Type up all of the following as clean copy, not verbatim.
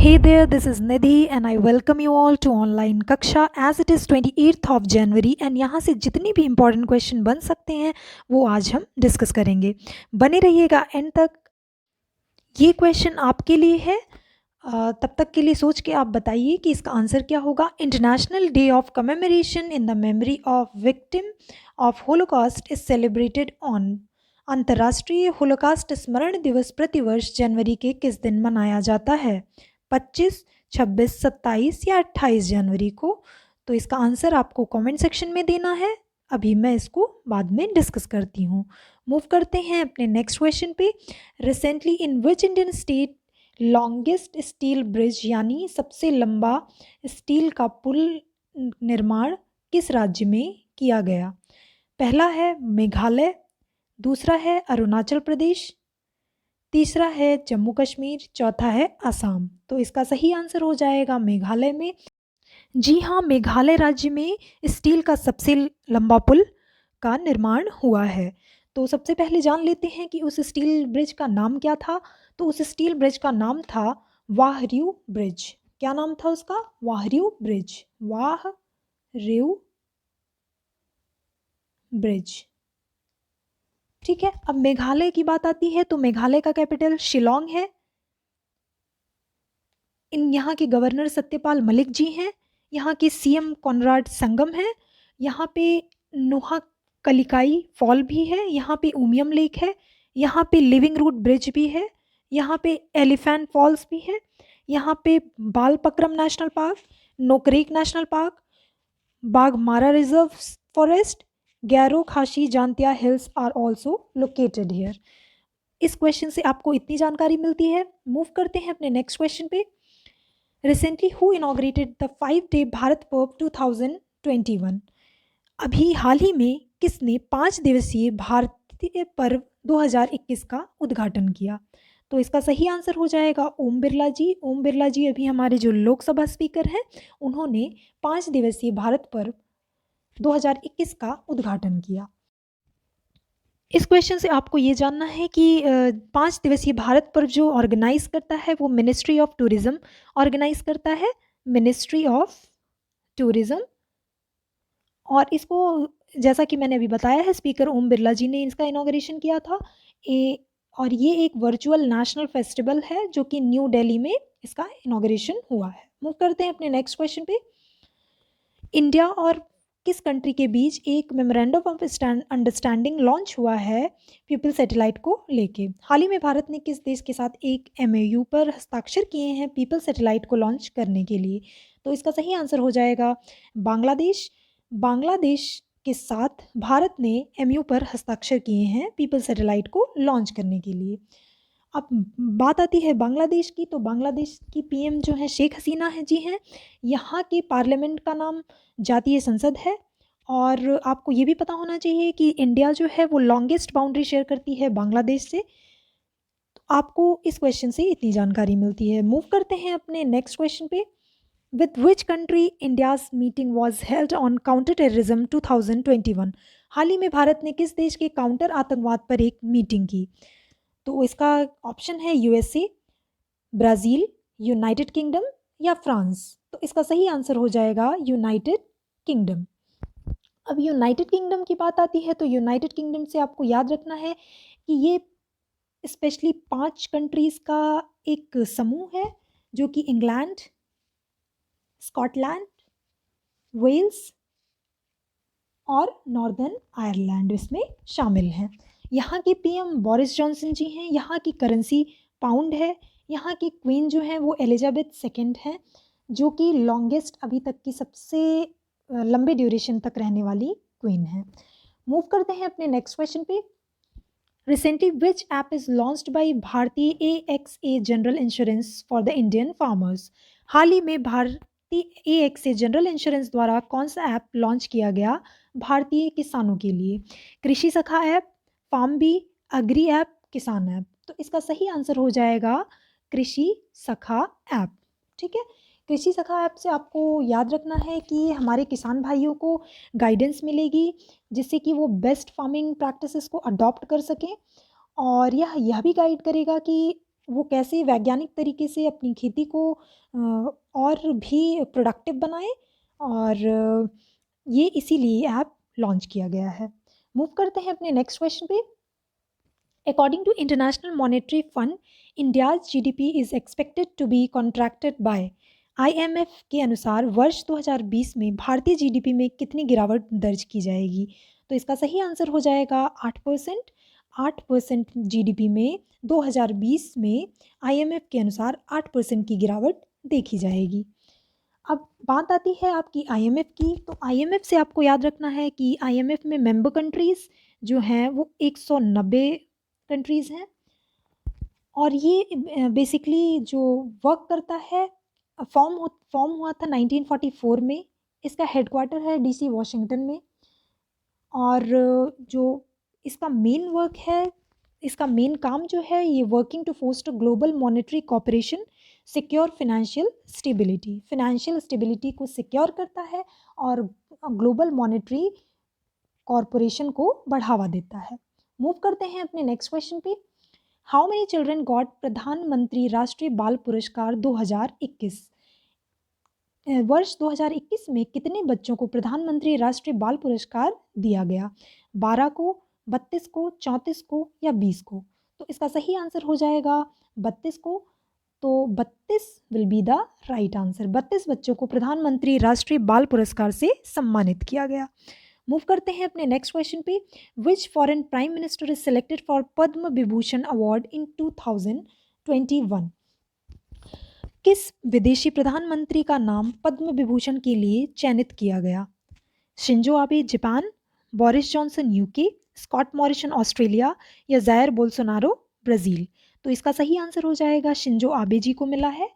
Hey there, this is Nidhi and I welcome you all to online कक्षा as it is 28th of January and यहाँ से जितनी भी important question बन सकते हैं वो आज हम डिस्कस करेंगे। बने रहिएगा एंड तक। ये क्वेश्चन आपके लिए है। तब तक के लिए सोच के आप बताइए कि इसका आंसर क्या होगा। International day of commemoration in the memory of victim of Holocaust is celebrated on. अंतर्राष्ट्रीय होलोकॉस्ट स्मरण दिवस प्रतिवर्ष जनवरी के किस दिन मनाया जाता है? 25, 26, 27 या 28 जनवरी को? तो इसका आंसर आपको कमेंट सेक्शन में देना है। अभी मैं इसको बाद में डिस्कस करती हूँ। मूव करते हैं अपने नेक्स्ट क्वेश्चन पे। Recently in which Indian state longest steel bridge यानी सबसे लंबा स्टील का पुल निर्माण किस राज्य में किया गया? पहला है मेघालय, दूसरा है अरुणाचल प्रदेश, तीसरा है जम्मू कश्मीर, चौथा है असम। तो इसका सही आंसर हो जाएगा मेघालय में। जी हाँ, मेघालय राज्य में स्टील का सबसे लंबा पुल का निर्माण हुआ है। तो सबसे पहले जान लेते हैं कि उस स्टील ब्रिज का नाम क्या था। तो उस स्टील ब्रिज का नाम था वाहर्यू ब्रिज। क्या नाम था उसका? वाहर्यू ब्रिज। वाहर्यू ब्रिज। ठीक है, अब मेघालय की बात आती है तो मेघालय का कैपिटल शिलोंग है। यहाँ के गवर्नर सत्यपाल मलिक जी हैं। यहाँ के सीएम कॉनराड संगम है। यहाँ पे नोहा कलिकाई फॉल भी है। यहाँ पे उमियम लेक है। यहाँ पे लिविंग रूट ब्रिज भी है। यहाँ पे एलिफेंट फॉल्स भी है। यहाँ पे Balpakram national park, Nokrek national park, Baghmara reserve forest, Garo Khasi Jaintia hills are also located here. इस क्वेश्चन से आपको इतनी जानकारी मिलती है। मूव करते हैं अपने नेक्स्ट क्वेश्चन पे। Recently who inaugurated the 5-day Bharat पर्व 2021? अभी हाल ही में किसने 5 दिवसीय भारतीय पर्व 2021 का उद्घाटन किया? तो इसका सही आंसर हो जाएगा ओम बिरला जी। ओम बिरला जी अभी हमारे जो लोकसभा स्पीकर हैं, उन्होंने 5 दिवसीय भारत पर्व 2021 का उद्घाटन किया। इस क्वेश्चन से आपको ये जानना है कि 5 दिवसीय भारत पर्व जो ऑर्गेनाइज करता है वो मिनिस्ट्री ऑफ टूरिज्म ऑर्गेनाइज करता है। Ministry of tourism. और इसको जैसा कि मैंने अभी बताया है, स्पीकर ओम बिरला जी ने इसका इनॉग्रेशन किया था। और ये एक वर्चुअल नेशनल फेस्टिवल है जो कि न्यू दिल्ली में इसका इनॉग्रेशन हुआ है। मूव करते हैं अपने नेक्स्ट क्वेश्चन पे। इंडिया और किस कंट्री के बीच एक मेमोरेंडम ऑफ अंडरस्टैंडिंग लॉन्च हुआ है पीपल सैटेलाइट को लेके? हाल ही में भारत ने किस देश के साथ एक एमओयू पर हस्ताक्षर किए हैं पीपल सैटेलाइट को लॉन्च करने के लिए? तो इसका सही आंसर हो जाएगा बांग्लादेश। बांग्लादेश के साथ भारत ने एमओयू पर हस्ताक्षर किए हैं पीपल सैटेलाइट को लॉन्च करने के लिए। अब बात आती है बांग्लादेश की, तो बांग्लादेश की पीएम जो है शेख हसीना है जी हैं। यहाँ के पार्लियामेंट का नाम जातीय संसद है। और आपको ये भी पता होना चाहिए कि इंडिया जो है वो लॉन्गेस्ट बाउंड्री शेयर करती है बांग्लादेश से। तो आपको इस क्वेश्चन से इतनी जानकारी मिलती है। मूव करते हैं अपने नेक्स्ट क्वेश्चन पे। With which country India's meeting was held on counter terrorism 2021? हाल ही में भारत ने किस देश के काउंटर आतंकवाद पर एक मीटिंग की? तो इसका ऑप्शन है यूएसए, ब्राज़ील, यूनाइटेड किंगडम या फ्रांस। तो इसका सही आंसर हो जाएगा यूनाइटेड किंगडम। अब यूनाइटेड किंगडम की बात आती है तो यूनाइटेड किंगडम से आपको याद रखना है कि ये स्पेशली 5 कंट्रीज़ का एक समूह है जो कि इंग्लैंड, स्कॉटलैंड, वेल्स और नॉर्दर्न आयरलैंड इसमें शामिल हैं। यहाँ के पीएम बोरिस जॉनसन जी हैं। यहाँ की करेंसी पाउंड है। यहाँ की क्वीन जो है वो एलिजाबेथ सेकेंड हैं, जो कि लॉन्गेस्ट अभी तक की सबसे लंबे ड्यूरेशन तक रहने वाली क्वीन है। मूव करते हैं अपने नेक्स्ट क्वेश्चन पे। Recently which app is launched by Bharatiya AXA general insurance for the Indian farmers? हाल ही में भारतीय AXA जनरल इंश्योरेंस द्वारा कौन सा ऐप लॉन्च किया गया भारतीय किसानों के लिए? Krishi Sakha app, farm B, agri app, Kisan app. तो इसका सही आंसर हो जाएगा कृषि सखा ऐप। ठीक है, कृषि सखा ऐप से आपको याद रखना है कि हमारे किसान भाइयों को गाइडेंस मिलेगी जिससे कि वो बेस्ट फार्मिंग प्रैक्टिसेस को अडॉप्ट कर सकें। और यह भी गाइड करेगा कि वो कैसे वैज्ञानिक तरीके से अपनी खेती को और भी प्रोडक्टिव बनाएं, और ये इसीलिए ऐप लॉन्च किया गया है। मूव करते हैं अपने नेक्स्ट क्वेश्चन पे। According to International Monetary Fund, India's GDP is expected to be contracted by. IMF के अनुसार वर्ष 2020 में भारतीय जीडीपी में कितनी गिरावट दर्ज की जाएगी? तो इसका सही आंसर हो जाएगा 8%। 8% जीडीपी में 2020 में आईएमएफ के अनुसार 8% की गिरावट देखी जाएगी। अब बात आती है आपकी आईएमएफ की। तो आईएमएफ से आपको याद रखना है कि आईएमएफ में मेंबर कंट्रीज़ जो हैं वो 190 कंट्रीज़ हैं, और ये बेसिकली जो वर्क करता है, फॉर्म हुआ था 1944 में। इसका हेडक्वार्टर है डीसी वॉशिंगटन में, और जो इसका मेन वर्क है, इसका मेन काम जो है, ये working to foster global monetary cooperation, secure financial stability को सिक्योर करता है और ग्लोबल मॉनेटरी कॉरपोरेशन को बढ़ावा देता है। मूव करते हैं अपने नेक्स्ट क्वेश्चन पे। हाउ मेनी चिल्ड्रन गॉट प्रधानमंत्री राष्ट्रीय बाल पुरस्कार 2021? वर्ष 2021 में कितने बच्चों को प्रधानमंत्री राष्ट्रीय बाल पुरस्कार दिया गया? 12 को, 32 को, 34 को या 20 को? तो इसका सही आंसर हो जाएगा 32 को। तो 32 will be the right answer. 32 बच्चों को प्रधानमंत्री राष्ट्रीय बाल पुरस्कार से सम्मानित किया गया। मूव करते हैं अपने नेक्स्ट क्वेश्चन पे। Which foreign prime minister is selected for Padma Vibhushan award in 2021? किस विदेशी प्रधानमंत्री का नाम पद्म विभूषण के लिए चयनित किया गया? Shinzo Abe Japan, Boris Johnson UK, Scott Morrison Australia या जायर बोल्सोनारो ब्राज़ील? तो इसका सही आंसर हो जाएगा शिंजो आबे जी को मिला है।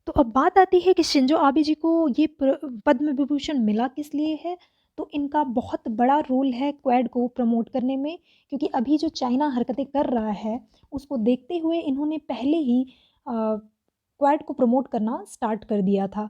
तो अब बात आती है कि शिंजो आबे जी को ये पद्म विभूषण मिला किस लिए है। तो इनका बहुत बड़ा रोल है क्वाड को प्रमोट करने में, क्योंकि अभी जो चाइना हरकतें कर रहा है उसको देखते हुए इन्होंने पहले ही क्वाड को प्रमोट करना स्टार्ट कर दिया था।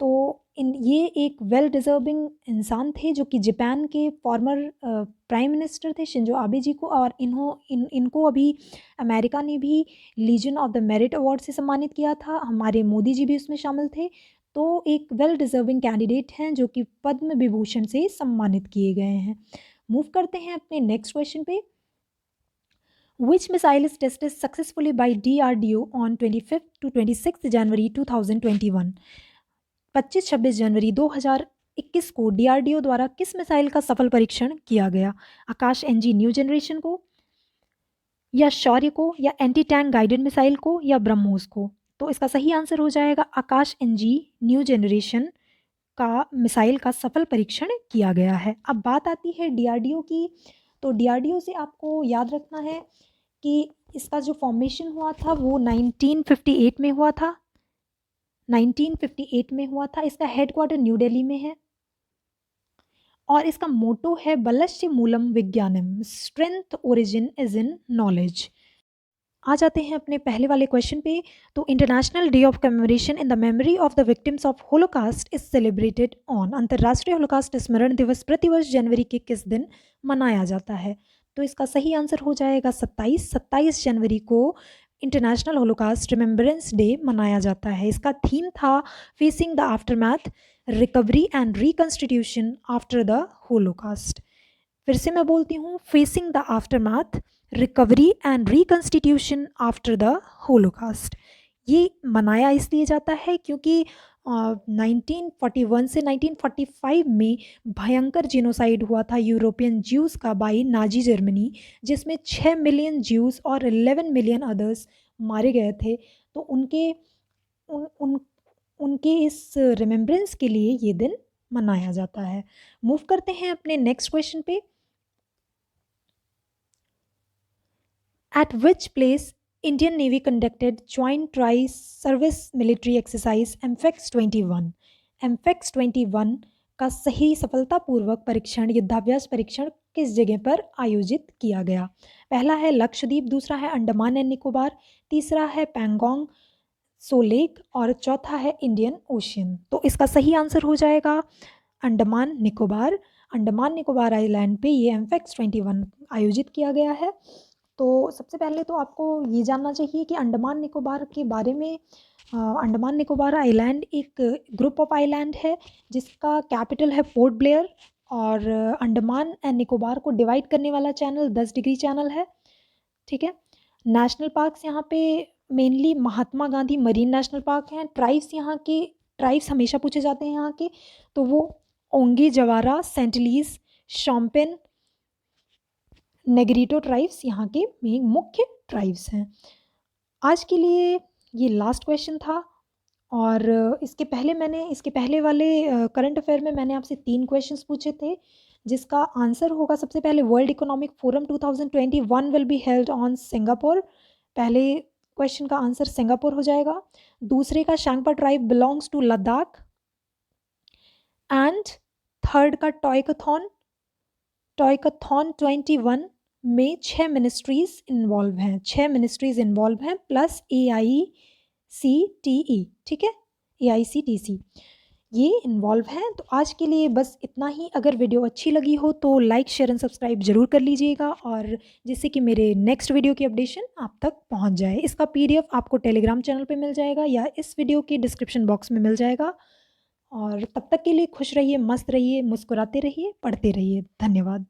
तो ये एक वेल डिज़र्विंग इंसान थे जो कि जापान के फॉर्मर प्राइम मिनिस्टर थे शिंजो आबे जी को, और इनको अभी अमेरिका ने भी Legion of the Merit award से सम्मानित किया था। हमारे मोदी जी भी उसमें शामिल थे। तो एक वेल डिज़र्विंग कैंडिडेट हैं जो कि पद्म विभूषण से सम्मानित किए गए हैं। मूव करते हैं अपने नेक्स्ट क्वेश्चन पे। Which missile is tested successfully by DRDO on 25th to 26th January 2021? 25-26 जनवरी 2021 को DRDO द्वारा किस मिसाइल का सफल परीक्षण किया गया? आकाश NG न्यू जनरेशन को, या शौर्य को, या एंटी टैंक गाइडेड मिसाइल को, या ब्रह्मोस को? तो इसका सही आंसर हो जाएगा आकाश NG न्यू जनरेशन का मिसाइल का सफल परीक्षण किया गया है। अब बात आती है DRDO की। तो DRDO से आपको याद रखना है कि इसका जो फॉर्मेशन हुआ था वो 1958 में हुआ था। 1958 में हुआ था। इसका हेडक्वार्टर न्यू दिल्ली में है, और इसका मोटो है बलश्य मूलम विज्ञानम, strength origin is in knowledge. आ जाते हैं अपने पहले वाले क्वेश्चन पे। तो international day of commemoration in the memory of the victims of holocaust is celebrated on. अंतर्राष्ट्रीय होलोकास्ट स्मरण दिवस प्रतिवर्ष जनवरी के किस दिन मनाया जाता है? तो इसका सही आंसर हो जाएगा 27 जनवरी को इंटरनेशनल होलोकास्ट रिमेम्बरेंस डे मनाया जाता है। इसका थीम था facing the aftermath, recovery and reconstitution after the Holocaust. फिर से मैं बोलती हूँ, facing the aftermath, recovery and reconstitution after the Holocaust. ये मनाया इसलिए जाता है क्योंकि 1941 से 1945 में भयंकर जीनोसाइड हुआ था यूरोपियन ज्यूज़ का बाई नाजी जर्मनी, जिसमें 6 मिलियन ज्यूज़ और 11 मिलियन अदर्स मारे गए थे। तो उनके इस रिमेम्बरेंस के लिए ये दिन मनाया जाता है। मूव करते हैं अपने नेक्स्ट क्वेश्चन पे। At which place Indian Navy conducted Joint Tri-Service Military Exercise MFEX 21? MFEX 21 का सही सफलतापूर्वक परीक्षण, युद्धाभ्यास परीक्षण किस जगह पर आयोजित किया गया? पहला है लक्षद्वीप, दूसरा है अंडमान एंड निकोबार, तीसरा है पैंगोंग सो लेक, और चौथा है इंडियन ओशियन। तो इसका सही आंसर हो जाएगा अंडमान निकोबार। अंडमान निकोबार आइलैंड पे ये MFEX 21 आयोजित किया गया है। तो सबसे पहले तो आपको ये जानना चाहिए कि अंडमान निकोबार के बारे में। अंडमान निकोबार आइलैंड एक ग्रुप ऑफ आइलैंड है जिसका कैपिटल है पोर्ट ब्लेयर, और अंडमान एंड निकोबार को डिवाइड करने वाला चैनल 10 डिग्री चैनल है। ठीक है। नेशनल पार्क्स यहाँ पे mainly Mahatma Gandhi marine national park हैं। ट्राइब्स यहाँ के, ट्राइब्स हमेशा पूछे जाते हैं यहाँ के, तो वो ओंगे, जवारा, सेंटलीज, शॉम्पेन, नेग्रिटो ट्राइब्स यहाँ के मेन मुख्य ट्राइब्स हैं। आज के लिए ये लास्ट क्वेश्चन था, और इसके पहले वाले करंट अफेयर में मैंने आपसे 3 क्वेश्चंस पूछे थे, जिसका आंसर होगा सबसे पहले world economic forum 2021 will be held on Singapore. पहले क्वेश्चन का आंसर सिंगापुर हो जाएगा। दूसरे का Changpa tribe belongs to Ladakh. And third का टॉयकथॉन 21 में 6 मिनिस्ट्रीज इन्वॉल्व हैं, 6 मिनिस्ट्रीज इन्वॉल्व हैं प्लस AICTE। ठीक है, AICTC ये इन्वॉल्व हैं। तो आज के लिए बस इतना ही। अगर वीडियो अच्छी लगी हो तो लाइक, शेयर एंड सब्सक्राइब जरूर कर लीजिएगा, और जिससे कि मेरे नेक्स्ट वीडियो की अपडेशन आप तक पहुंच जाए। इसका PDF आपको टेलीग्राम चैनल पे मिल जाएगा या इस वीडियो के डिस्क्रिप्शन बॉक्स में मिल जाएगा। और तब तक के लिए खुश रहिए, मस्त रहिए, मुस्कुराते रहिए, पढ़ते रहिए। धन्यवाद।